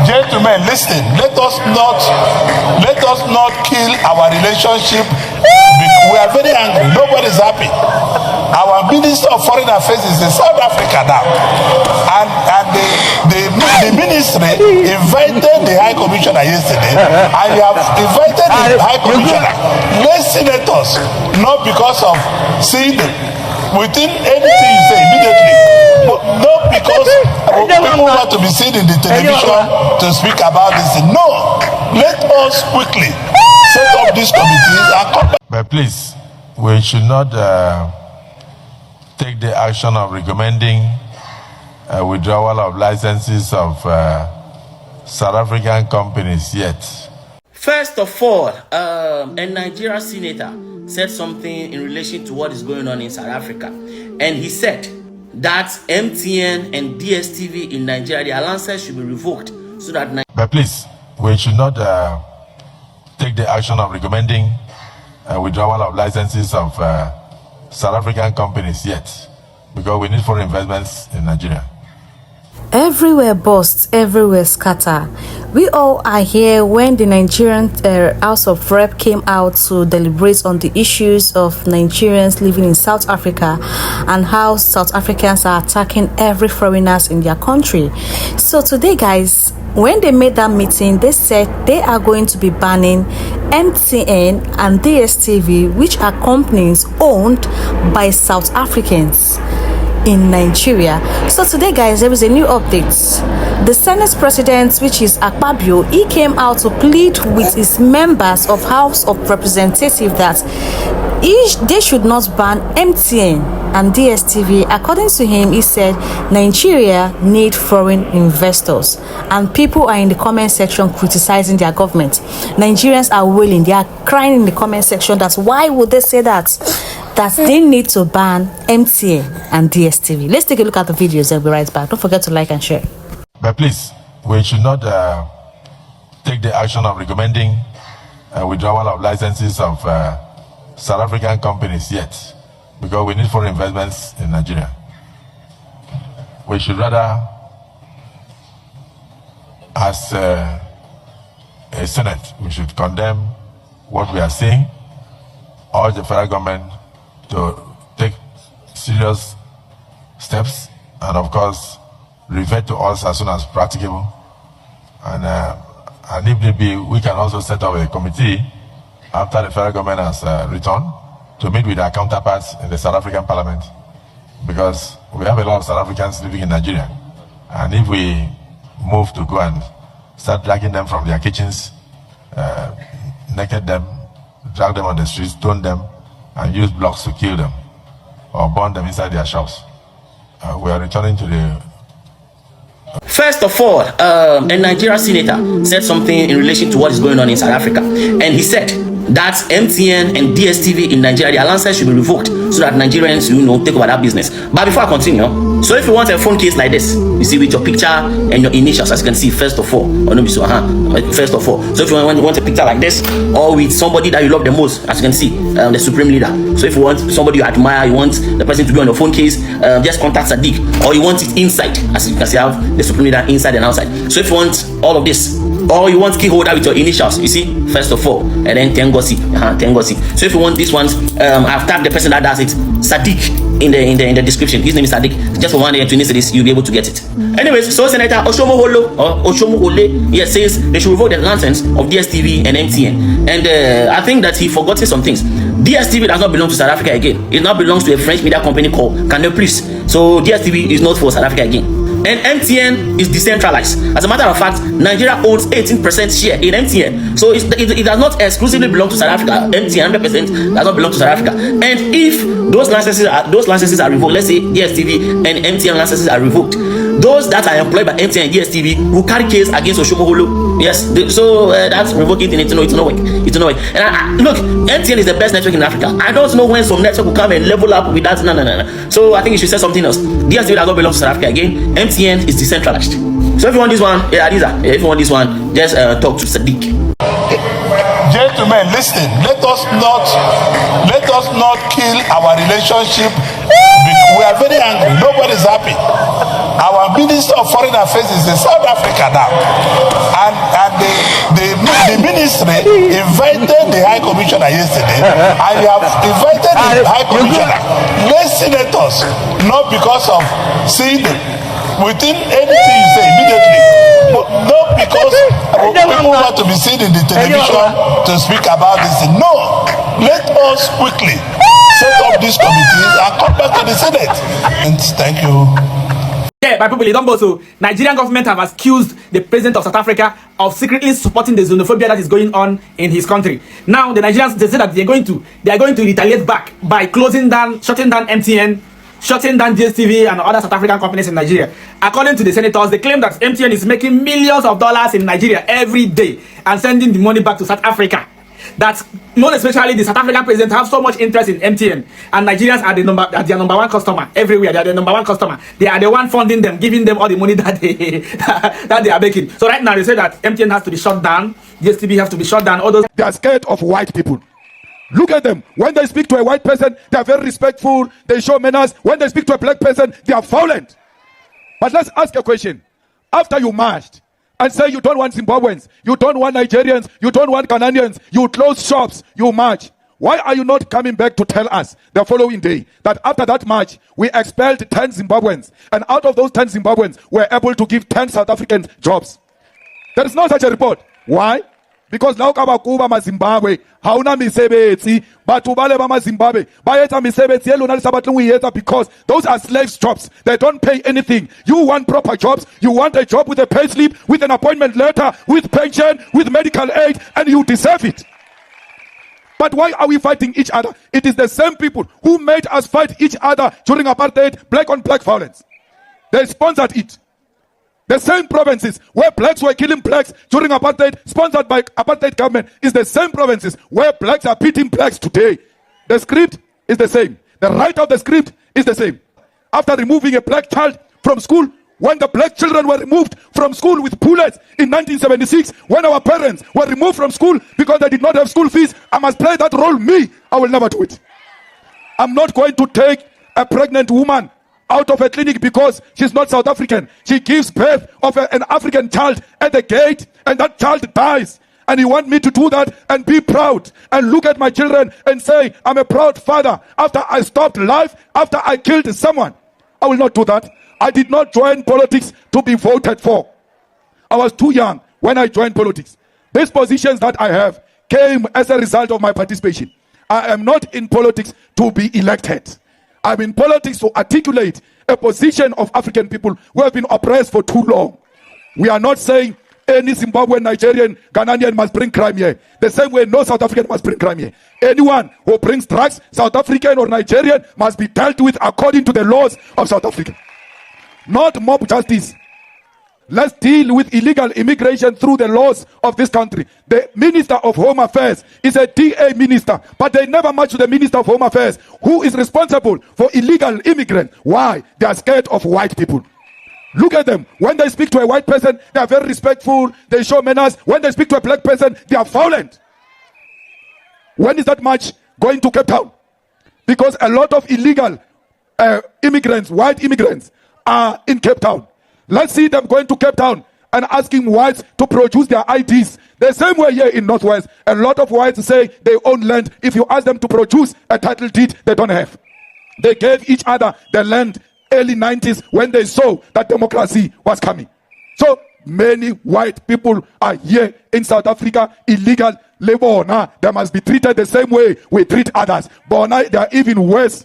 Gentlemen, listen. Let us not kill our relationship. We are very angry. Nobody's happy. Our Minister of Foreign Affairs is in South Africa now, and the ministry invited the High Commissioner yesterday, and you have invited the High Commissioner. Let's senators, not because of seeing them within anything you say immediately, but not because people want to be seen in the television to speak about this. No, let us quickly set up these committees and come back. But please, we should not take the action of recommending withdrawal of licenses of South African companies yet. First of all, a Nigerian senator said something in relation to what is going on in South Africa. And he said that MTN and Dstv in Nigeria, their licenses should be revoked so that... But please, we should not take the action of recommending withdrawal of licenses of South African companies yet, because we need foreign investments in Nigeria. Everywhere bursts, everywhere scatter. We all are here when the Nigerian House of Rep came out to deliberate on the issues of Nigerians living in South Africa and how South Africans are attacking every foreigners in their country. So today, guys, when they made that meeting, they said they are going to be banning MTN and Dstv, which are companies owned by South Africans in Nigeria. So today, guys, there is a new update. The Senate President, which is Akpabio, he came out to plead with his members of House of Representatives that they should not ban MTN and Dstv. According to him, he said Nigeria need foreign investors, and people are in the comment section criticizing their government. Nigerians are wailing, they are crying in the comment section. That's why would they say that they need to ban MTN and Dstv. Let's take a look at the videos and we'll be right back. Don't forget to like and share. But please, we should not take the action of recommending withdrawal of licenses of South African companies yet, because we need foreign investments in Nigeria. We should rather, as a Senate, we should condemn what we are seeing, urge the federal government to take serious steps, and of course revert to us as soon as practicable. And if need be, we can also set up a committee after the federal government has returned to meet with our counterparts in the South African Parliament, because we have a lot of South Africans living in Nigeria, and if we move to go and start dragging them from their kitchens, naked them, drag them on the streets, stone them, and use blocks to kill them or burn them inside their shops, we are returning to the... First of all, a Nigerian senator said something in relation to what is going on in South Africa. And he said that MTN and Dstv in Nigeria, their licenses should be revoked so that Nigerians, take over that business. But before I continue, so if you want a phone case like this, you see, with your picture and your initials, as you can see, first of all, first of all. So if you want a picture like this, or with somebody that you love the most, as you can see, the supreme leader. So if you want somebody you admire, you want the person to be on your phone case, just contact Sadiq. Or you want it inside, as you can see, I have the supreme leader inside and outside. So if you want all of this, or you want key holder with your initials, you see, first of all, and then Tengosi. So if you want this one, I've tagged the person that does it, Sadiq, in the description. His name is Sadiq. Just for 1 day to this, you'll be able to get it. Anyways, so Senator Oshomo yes, says they should revoke the license of Dstv and MTN. And I think that he forgotten some things. Dstv does not belong to South Africa again. It now belongs to a French media company called Canal Plus. So Dstv is not for South Africa again. And MTN is decentralized. As a matter of fact, Nigeria owns 18% share in MTN. So it does not exclusively belong to South Africa. MTN 100% does not belong to South Africa. And if those licenses are revoked, let's say Dstv and MTN licenses are revoked, those that are employed by MTN and Dstv will carry case against Oshomogolo. Yes, so that's revoking it. It's no work. And look, MTN is the best network in Africa. I don't know when some network will come and level up with that. No. So I think you should say something else. Dstv does not belong to South Africa again. MTN is decentralized. So if you want this one, if you want this one, just talk to Sadiq. Gentlemen, listen. Let us not kill our relationship. We are very angry. Nobody's happy. Our Minister of Foreign Affairs is in South Africa now. And the ministry invited the High Commissioner yesterday. And you have invited the High Commissioner. Let senators, not because of seeing them. Within anything you say immediately, but not because people want to be seen in the television to speak about this. No, let us quickly set up these committees and come back to the Senate. And thank you. Yeah, my people, don't go. So Nigerian government have accused the president of South Africa of secretly supporting the xenophobia that is going on in his country. Now the Nigerians, they say that they are going to retaliate back by shutting down MTN, shutting down Dstv and other South African companies in Nigeria. According to the senators, they claim that MTN is making millions of dollars in Nigeria every day and sending the money back to South Africa. That most especially the South African president have so much interest in MTN, and Nigerians are their number one customer everywhere. They are the number one customer. They are the one funding them, giving them all the money that they are making. So right now they say that MTN has to be shut down, DSTV has to be shut down. All those, they are scared of white people. Look at them. When they speak to a white person, they are very respectful. They show manners. When they speak to a black person, they are violent. But let's ask a question. After you marched and say you don't want Zimbabweans, you don't want Nigerians, you don't want Ghanaians, you close shops, you march. Why are you not coming back to tell us the following day that after that march, we expelled 10 Zimbabweans, and out of those 10 Zimbabweans, we're able to give 10 South Africans jobs? There is no such a report. Why? Because now Kabakuba ma Zimbabwe, hauna misebetsi, batu bale ba Zimbabwe, bayeta misebetsi elona lisabatlungiyeta because those are slaves jobs. They don't pay anything. You want proper jobs. You want a job with a pay slip, with an appointment letter, with pension, with medical aid, and you deserve it. But why are we fighting each other? It is the same people who made us fight each other during apartheid, black on black violence. They sponsored it. The same provinces where blacks were killing blacks during apartheid, sponsored by apartheid government, is the same provinces where blacks are beating blacks today. The script is the same. The right of the script is the same. After removing a black child from school, when the black children were removed from school with bullets in 1976, when our parents were removed from school because they did not have school fees, I must play that role. I will never do it. I'm not going to take a pregnant woman out of a clinic because she's not South African. She gives birth of an African child at the gate and that child dies. And you want me to do that and be proud and look at my children and say, I'm a proud father after I stopped life, after I killed someone? I will not do that. I did not join politics to be voted for. I was too young when I joined politics. These positions that I have came as a result of my participation. I am not in politics to be elected. I'm in politics to articulate a position of African people who have been oppressed for too long. We are not saying any Zimbabwean, Nigerian, Ghanaian must bring crime here. The same way no South African must bring crime here. Anyone who brings drugs, South African or Nigerian, must be dealt with according to the laws of South Africa. Not mob justice. Let's deal with illegal immigration through the laws of this country. The Minister of Home Affairs is a DA minister, but they never match to the Minister of Home Affairs, who is responsible for illegal immigrants. Why? They are scared of white people. Look at them. When they speak to a white person, they are very respectful. They show manners. When they speak to a black person, they are violent. When is that march going to Cape Town? Because a lot of illegal immigrants, white immigrants, are in Cape Town. Let's see them going to Cape Town and asking whites to produce their IDs. The same way here in Northwest, a lot of whites say they own land. If you ask them to produce a title deed, they don't have. They gave each other the land early 90s when they saw that democracy was coming. So many white people are here in South Africa, illegal labor. They must be treated the same way we treat others. But now they are even worse.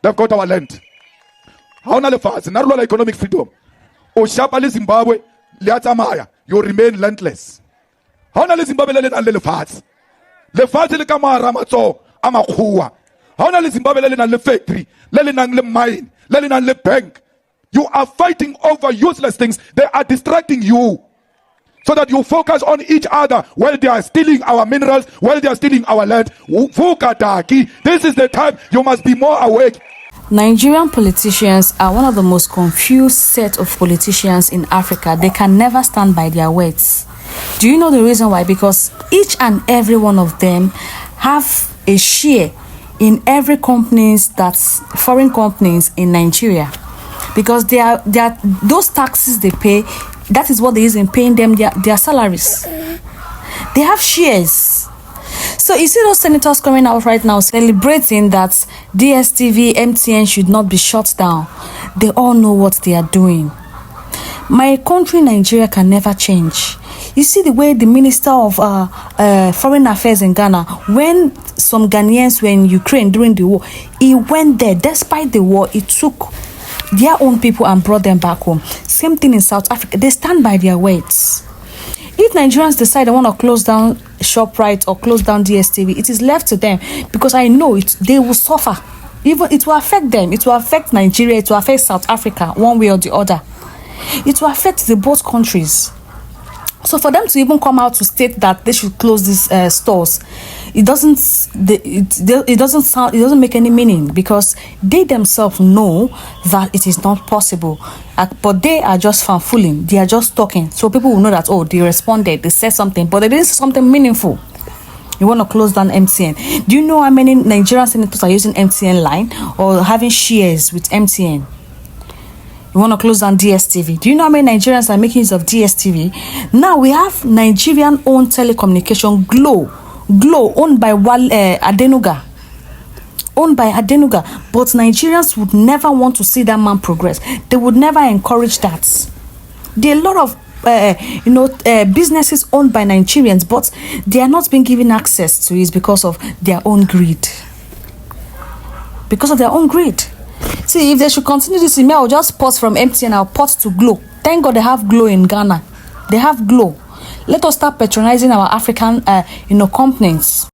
They've got our land. How now the fast? Economic freedom. Oshapali Zimbabwe, Liatamaya, you remain landless. How now Zimbabwe and the fats? The fats le kamara matso amakhuwa. How now Zimbabwe and the factory, lelinang le mine, lelinang le bank. You are fighting over useless things. They are distracting you so that you focus on each other while they are stealing our minerals, while they are stealing our land. This is the time you must be more awake. Nigerian politicians are one of the most confused set of politicians in Africa. They can never stand by their words. Do you know the reason why? Because each and every one of them have a share in every companies that's foreign companies in Nigeria, because they are those taxes they pay, that is what they use in paying them their salaries. They have shares. So you see those senators coming out right now celebrating that DSTV, MTN should not be shut down. They all know what they are doing. My country, Nigeria, can never change. You see the way the Minister of Foreign Affairs in Ghana, when some Ghanaians were in Ukraine during the war, he went there. Despite the war, he took their own people and brought them back home. Same thing in South Africa. They stand by their words. If Nigerians decide they want to close down ShopRite or close down DSTV, it is left to them, because I know they will suffer. Even it will affect them. It will affect Nigeria. It will affect South Africa one way or the other. It will affect the both countries. So for them to even come out to state that they should close these stores, it doesn't make any meaning, because they themselves know that it is not possible. But they are just fanfooling. They are just talking. So people will know that, oh, they responded, they said something, but they didn't say something meaningful. You want to close down MTN. Do you know how many Nigerian senators are using MTN line or having shares with MTN? You want to close down DSTV. Do you know how many Nigerians are making use of DSTV? Now we have Nigerian-owned telecommunication Glo, owned by Adenuga. Owned by Adenuga. But Nigerians would never want to see that man progress. They would never encourage that. There are a lot of businesses owned by Nigerians, but they are not being given access to it because of their own greed. Because of their own greed. See, if they should continue this, I'll just pause from MTN, I'll pause to Glo. Thank God they have Glo in Ghana. They have Glo. Let us start patronizing our African, companies.